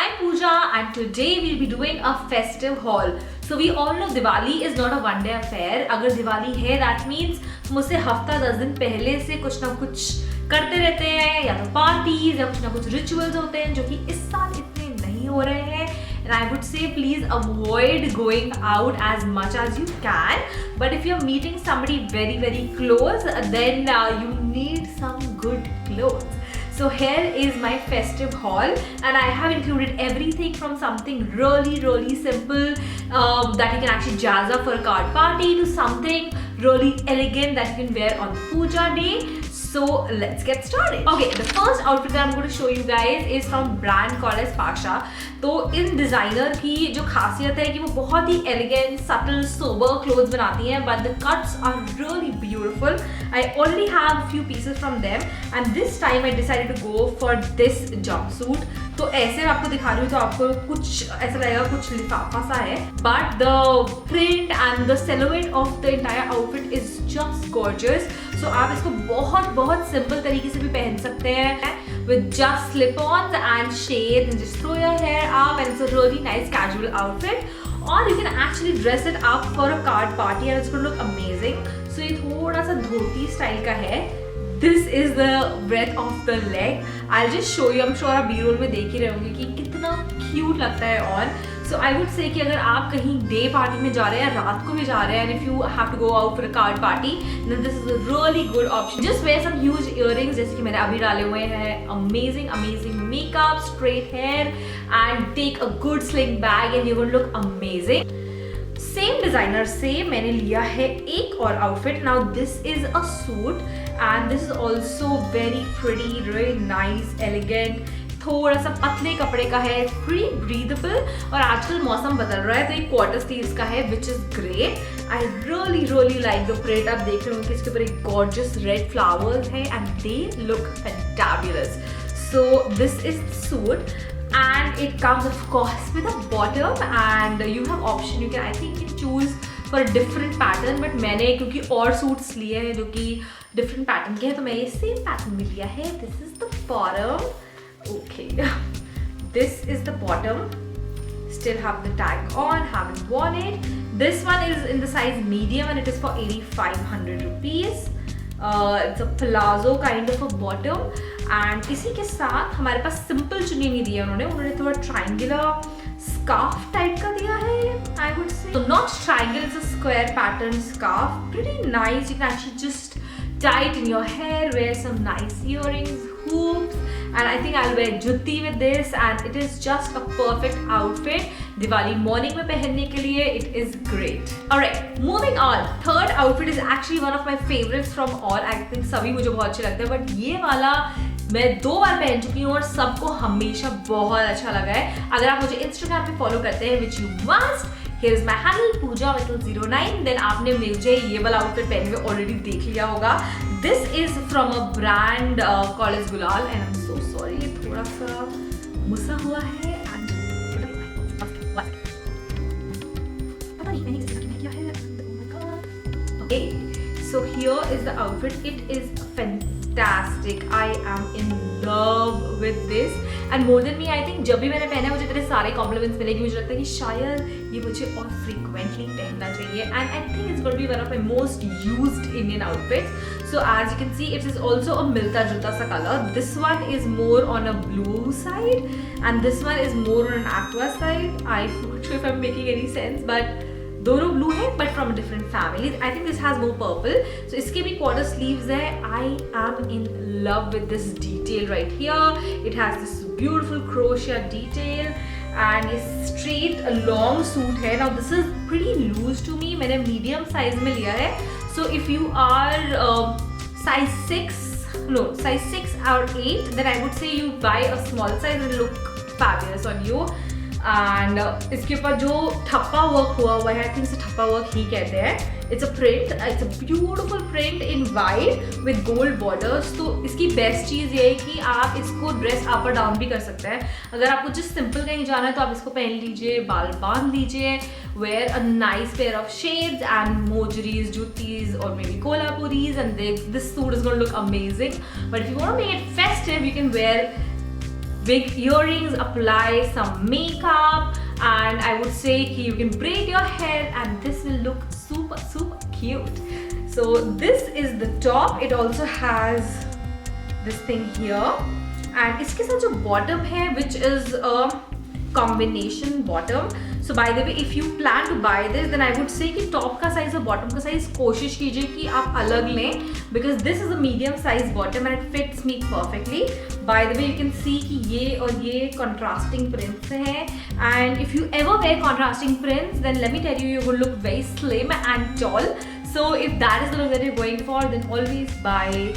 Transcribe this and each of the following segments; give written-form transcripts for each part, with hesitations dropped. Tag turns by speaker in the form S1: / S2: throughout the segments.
S1: I'm Pooja and today we'll be doing a festive haul. So we all know Diwali is not a one day affair. अगर दिवाली है that means हम उससे हफ्ता 10 दिन पहले से कुछ ना कुछ करते रहते हैं, या तो पार्टीज या कुछ ना कुछ रिचुअल्स होते हैं जो कि इस साल इतने नहीं हो रहे हैं. And I would say please avoid going out as much as you can. But if you're meeting somebody very close, then you need some good clothes. So here is my festive haul, and I have included everything from something really simple that you can actually jazz up for a card party to something really elegant that you can wear on puja day. So let's get started. Okay, the first outfit that I'm going to show you guys is from brand called as Pasha. तो इन designer की जो खासियत है कि वो बहुत ही elegant, subtle, sober clothes बनाती हैं, but the cuts are really beautiful. I already have a few pieces from them, and this time I decided to go for this jumpsuit. तो ऐसे मैं आपको दिखा रही हूँ तो आपको कुछ ऐसा लगेगा कुछ लिफाफा सा है, but the print and the silhouette of the entire outfit is just gorgeous. So आप इसको बहुत सिंपल तरीके से भी पहन सकते हैं with just slip-ons and shades, and just throw your hair up, and it's a really nice casual outfit. Or you can actually dress it up for a card party and it's going to look amazing. So ये थोड़ा सा धोती style का है. This is the breadth of the leg. I'll just show you. I'm sure आप B-roll में देख ही रहे होंगे कि कितना cute लगता है on. So I would say कि अगर आप कहीं डे पार्टी में जा रहे हैं या रात को भी जा रहे हैं, and if you have to go out for a card party, then this is a really good option. Just wear some huge earrings जैसे कि मैंने अभी डाले हुए हैं. Amazing makeup, straight hair, and take a good sling bag and you're going to look amazing. Same designer से मैंने लिया है एक और outfit. Now this is a suit and this is also very pretty, really nice, elegant, थोड़ा सा पतले कपड़े का है, प्री ब्रीदेबल, और आजकल मौसम बदल रहा है तो ये क्वार्टर स्लीव्स का है which is great. I really like the print. आप देख रहे हो कि इसके ऊपर एक गॉर्जियस रेड फ्लावर्स है and they look fantabulous. So this is suit and it comes of course with a bottom, and you have option. You can, I think you can choose for a different pattern, but मैंने क्योंकि और suits लिए हैं जो कि different pattern के हैं तो मैं ये same pattern में लिया है. This is the bottom. Okay, this is the bottom. Still have the tag on, haven't worn it. This one is in the size medium and it is for 8,500 rupees. It's a palazzo kind of a bottom. And इसी के साथ हमारे पास simple चुन्नी नहीं दिया उन्होंने थोड़ा triangular scarf type का दिया है. आई वुड से तो not triangle, it's a square pattern scarf. Pretty nice. You can actually just tie it in your hair, wear some nice earrings, hoops, and I think I'll wear jutti with this, and it is just a perfect outfit. Diwali morning में पहनने के लिए it is great. Alright, moving on. Third outfit is actually one of my favorites from all. I think सभी मुझे बहुत अच्छे लगते हैं, but ये वाला मैं 2 बार पहन चुकी हूँ और सबको हमेशा बहुत अच्छा लगा है. अगर आप मुझे Instagram पे फॉलो करते हैं, which you must, here is my handle pooja09, then आपने मुझे ये वाला आउटफिट पहने हुए ऑलरेडी देख लिया होगा. This is from a brand called as Gulal, and I'm so sorry ये थोड़ा सा मुसा हुआ है and पता नहीं मैंने किसी क्या है. Oh my god. Okay, so here is the outfit. It is fantastic. I am in love with this, and more than me, I think जब भी मैंने पहना है मुझे इतने सारे कॉम्प्लीमेंट्स मिले कि मुझे लगता है कि शायद ये मुझे और फ्रीक्वेंटली पहनना चाहिए. And I think it's going to be one of my most used Indian outfits. So as you can see, it is also a milta juta sa color. This one is more on a blue side, and this one is more on an aqua side. I'm not sure if I'm making any sense, but दोनों blue है but from different families. I think this has more purple. So इसके भी quarter sleeves है. I am in love with this detail right here. It has this beautiful crochet detail and ये straight long suit है. Now this is pretty loose to me. मैंने medium size में लिया है. So if you are size 6 or 8, then I would say you buy a small size and look fabulous on you. And इसके ऊपर जो ठप्पा work हुआ है, आई थिंक इसे ठप्पा वर्क ही कहते हैं. It's a print, it's a beautiful print in white with gold borders. तो इसकी बेस्ट चीज़ ये है कि आप इसको ड्रेस अप और डाउन भी कर सकते हैं. अगर आपको जस्ट सिंपल कहीं जाना है तो आप इसको पहन लीजिए, बाल बांध लीजिए, wear a nice pair of shades and mojeries, juttis, or maybe kolhapuris, and this suit is going to look amazing. But if you want to make it festive, you can wear big earrings, apply some makeup, and I would say you can braid your hair and this will look super cute. So this is the top. It also has this thing here, and इसके साथ जो bottom है, which is a combination bottom. So by the way, if you plan to buy this, then I would say कि top का size और bottom का size कोशिश कीजिए कि आप अलग लें, because this is a medium size bottom and it fits me perfectly. By the way, you can see कि ये और ये contrasting prints हैं, and if you ever wear contrasting prints, then let me tell you, you will look very slim and tall. So if that is the look that you're going for, then always buy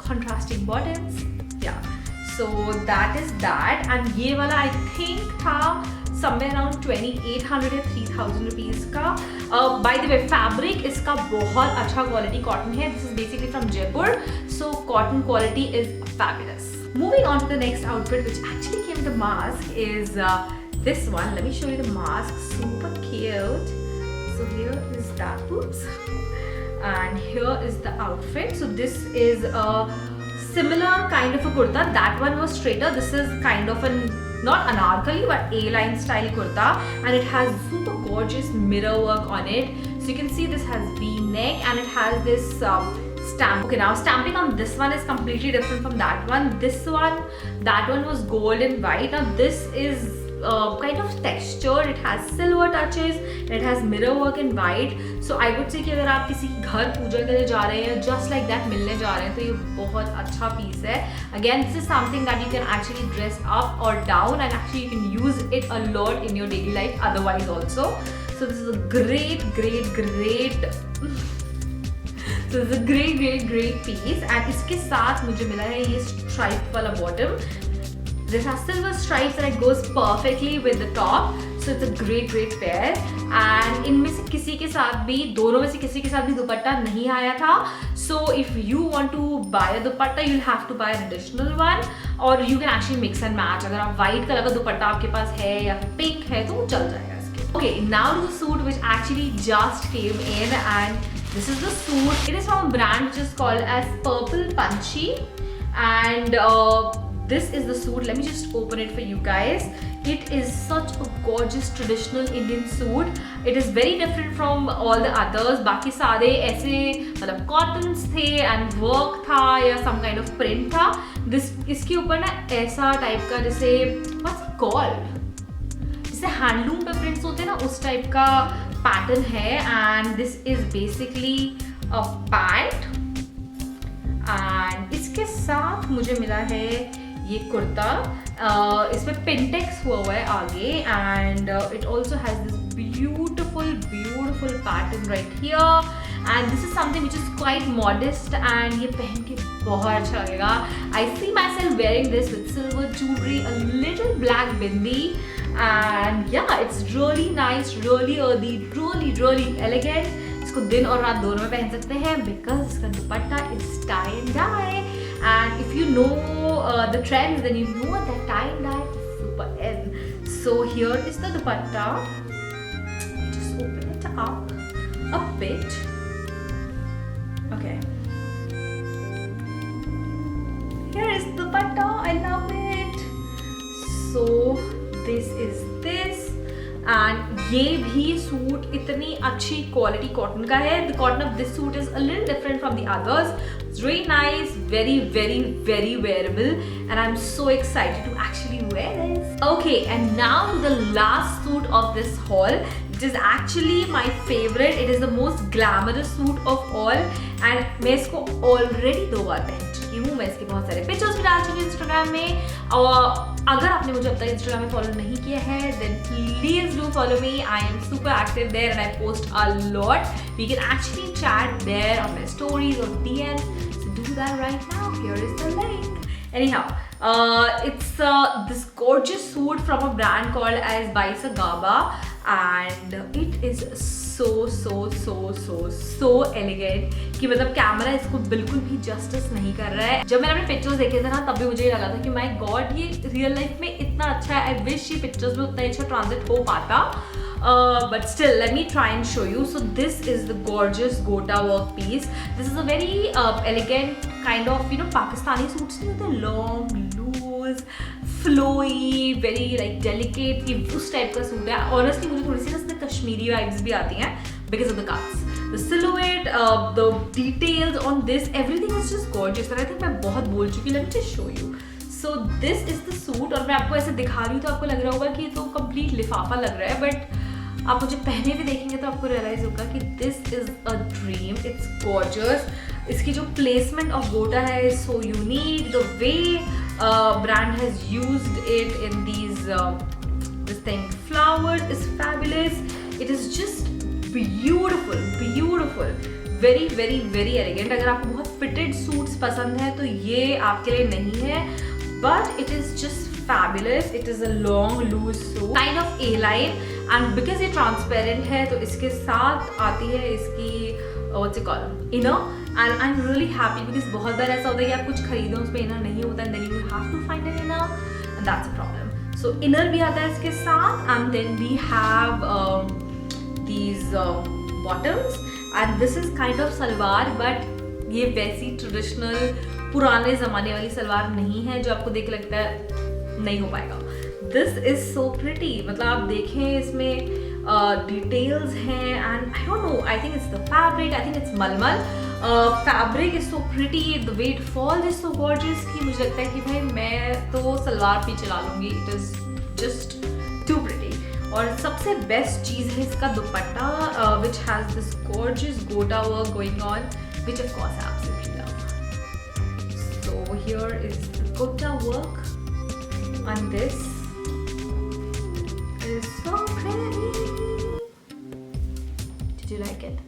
S1: contrasting bottoms. Yeah. So that is that, and ये वाला I think था somewhere around 2800 या 3000 rupees का. By the way, fabric इसका बहुत अच्छा quality cotton है. This is basically from Jaipur, so cotton quality is fabulous. Moving on to the next outfit, which actually came to mask, is this one. Let me show you the mask. Super cute. So here is that. Oops. And here is the outfit. So this is a similar kind of a kurta. That one was straighter. This is kind of an not anarkali but A-line style kurta, and it has super gorgeous mirror work on it. So you can see this has V-neck and it has this stamp. Okay, now stamping on this one is completely different from that one. That one was gold and white. Now this is kind of texture. It has silver touches and it has mirror work in white. So I would say कि अगर आप किसी घर पूजा के लिए जा रहे हैं, just like that मिलने जा रहे हैं, तो ये बहुत अच्छा piece है. Again, this is something that you can actually dress up or down, and actually you can use it a lot in your daily life otherwise also. So this is a great So this is a great piece, and इसके साथ मुझे मिला है ये stripe वाला bottom. This has silver stripes and it goes perfectly with the top. So it's a great pair. And इनमें से किसी के साथ भी, दोनों में से किसी के साथ भी दुपट्टा नहीं आया था. So if you want to buy a dupatta, you'll have to buy an additional one, or you can actually mix and match. अगर आप white कलर का दुपट्टा आपके पास है या फिर pink है तो वो चल जाएगा इसके. Okay, now to the suit which actually just came in, and this is the suit. It is from a brand which is called as Purple Punchy, and this is the suit. Let me just open it for you guys. It is such a gorgeous traditional Indian suit. It is very different from all the others. बाकी सारे ऐसे मतलब cottons थे and work था या some kind of print था. इसके ऊपर ना ऐसा टाइप का जैसे what's it called? जैसे हैंडलूम पे प्रिंट्स होते हैं ना, उस टाइप का पैटर्न है. And this is basically a pant. And इसके साथ मुझे मिला है ये कुर्ता. इसमें पिंटेक्स हुआ है आगे, and it also has this beautiful pattern right here, and this is something which is quite modest, and ये पहन के बहुत अच्छा लगेगा. I see myself wearing this with silver jewelry, a little black bindi, and yeah, it's really nice, really earthy, really elegant. इसको दिन और रात दोनों में पहन सकते हैं because इसका दुपट्टा is tie and dye. And if you know the trends, then you know that tie and dye is super in. So here is the dupatta. Just open it up a bit. Okay. Here is the dupatta. I love it. So this is this. And ये भी suit इतनी अच्छी quality cotton का है. The cotton of this suit is a little different from the others. It's really nice, very wearable, and I'm so excited to actually wear this. Okay, and now the last suit of this haul, which is actually my favorite. It is the most glamorous suit of all, and मैं इसको already 2 बार पहन चुकी हूँ. मैं इसके बहुत सारे pictures भी डाल चुकी हूँ इंस्टाग्राम में, और अगर आपने मुझे अब तक इंस्टाग्राम में फॉलो नहीं किया है, then please do follow me. I am super active there and I post a lot. We can actually chat there on my stories or DMs. So do that right now. Here is the link. Anyhow, it's this gorgeous suit from a brand called as Baisa Gaba, and it is so elegant कि मतलब camera इसको बिल्कुल भी justice नहीं कर रहा है. जब मैंने अपने पिक्चर्स देखे थे ना, तब भी मुझे ये लगा था कि माय गॉड, ये रियल लाइफ में इतना अच्छा है. आई विश ये पिक्चर्स में उतना अच्छा ट्रांजिट हो पाता. But still, let me try and show you. So this is the gorgeous gota work piece. This is a very elegant kind of, you know, Pakistani suits नहीं होते, long, loose, loose flowy very like delicate, ये उस type का suit है. Honestly मुझे थोड़ी सी ना इसमें कश्मीरी वाइब्स भी आती हैं because of the cuts, the silhouette, the details on this, everything is just gorgeous. And I think मैं बहुत बोल चुकी. Let me just show you. So this is the suit. और मैं आपको ऐसे दिखा रही हूँ तो आपको लग रहा होगा कि ये तो complete लिफाफा लग रहा है, but आप मुझे पहने हुए देखेंगे तो आपको realize होगा कि this is a dream. It's gorgeous. इसकी जो placement of गोटा है is so unique. The way brand has used it in these this thing flowers is fabulous. It is just beautiful, beautiful, very very very elegant. अगर आपको बहुत fitted suits पसंद है तो ये आपके लिए नहीं है, but it is just fabulous. It is a long loose suit, kind of A-line, and because ये transparent है तो इसके साथ आती है इसकी what's it called, inner, and I'm really happy because बहुत बार ऐसा होता है कि आप कुछ खरीदो उसमें inner नहीं होता and then you have to find an inner and that's a problem. So inner भी आता है इसके साथ, and then we have these bottoms, and this is kind of salwar, but ये वैसी traditional पुराने ज़माने वाली सलवार नहीं है जो आपको देख लगता है नहीं हो पाएगा. This is so pretty. मतलब आप देखें इसमें details हैं, and I don't know, I think it's the fabric, I think it's malmal. Fabric is so pretty, the way it falls is so gorgeous कि मुझे लगता है कि भाई मैं तो सलवार भी चला लूँगी. It is just too pretty. और सबसे बेस्ट चीज़ है इसका दुपट्टा, which has this gorgeous gota work going on, which of course I absolutely love. So here is the gota work on this. It is so pretty. Did you like it?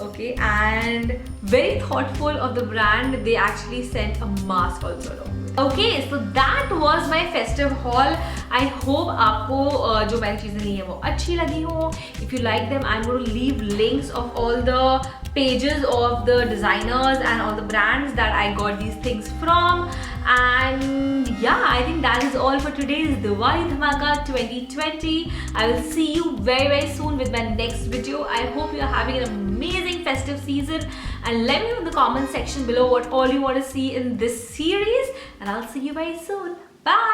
S1: Okay, and very thoughtful of the brand, they actually sent a mask also along. Okay, so that was my festive haul. I hope आपको जो मैंने चीज़ें ली हैं वो अच्छी लगी हो. If you like them, I'm going to leave links of all the pages of the designers and all the brands that I got these things from. And yeah, I think that is all for today's Diwali Dhamaka 2020. I will see you very very soon with my next video. I hope you are having an amazing festive season, and let me know in the comment section below what all you want to see in this series, and I'll see you very soon. Bye.